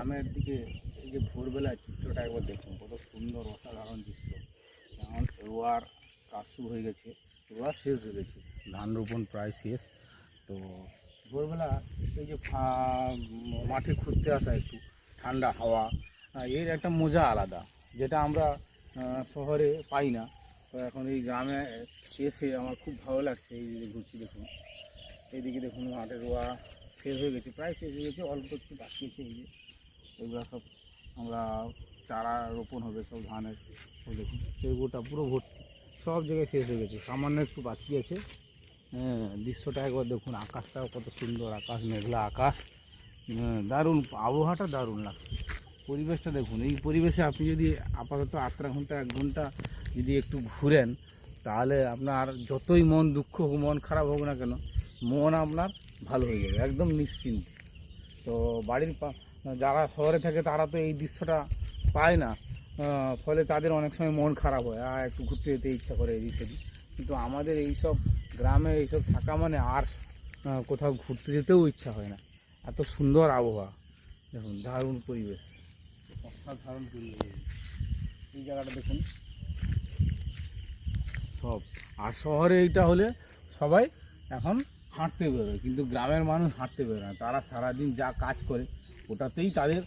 গ্রামের দিকে এই যে ভোরবেলার চিত্রটা একবার দেখুন, কত সুন্দর অসাধারণ দৃশ্য। যেমন রোয়ার কাজ শুরু হয়ে গেছে, রোয়া শেষ হয়ে গেছে, ধান রোপণ প্রায় শেষ। তো ভোরবেলা এই যে মাঠে ঘুরতে আসা, একটু ঠান্ডা হাওয়া, এর একটা মজা আলাদা, যেটা আমরা শহরে পাই না। তো এখন এই গ্রামে এসে আমার খুব ভালো লাগছে। এই যে ঘুরছি দেখুন, এইদিকে দেখুন মাঠে রোয়া শেষ হয়ে গেছে, প্রায় শেষ হয়ে গেছে, অল্প একটু বাকি আছে। এই যে এগুলো সব আমরা চারা রোপণ হবে সব ধানের। ওই দেখুন এই গোটা পুরো ভর্তি, সব জায়গায় শেষ হয়ে গেছে, সামান্য একটু বাকি আছে। হ্যাঁ, দৃশ্যটা একবার দেখুন, আকাশটাও কত সুন্দর, আকাশ মেঘলা আকাশ। দারুণ আবহাওয়াটা, দারুণ লাগছে। পরিবেশটা দেখুন, এই পরিবেশে আপনি যদি আপাতত আধা ঘন্টা 1 ঘন্টা যদি একটু ঘুরেন, তাহলে আপনার যতই মন দুঃখ হোক, মন খারাপ হোক না কেন, মন আপনার ভালো হয়ে যাবে একদম নিশ্চিন্তে। তো বাড়ির যারা শহরে থাকে তারা তো এই দৃশ্যটা পায় না, ফলে তাদের অনেক সময় মন খারাপ হয়, একটু ঘুরতে যেতে ইচ্ছা করে এদিক সেদিক। কিন্তু আমাদের এই সব গ্রামে এইসব থাকা মানে আর কোথাও ঘুরতে যেতেও ইচ্ছা হয় না, এত সুন্দর আবহাওয়া। দেখুন দারুণ পরিবেশ, অসাধারণ পরিবেশ। এই জায়গাটা দেখুন সব। আর শহরে এইটা হলে সবাই এখন হাঁটতে বেরোয়, কিন্তু গ্রামের মানুষ হাঁটতে বেরোয় না, তারা সারাদিন যা কাজ করে ওটাতেই তাদের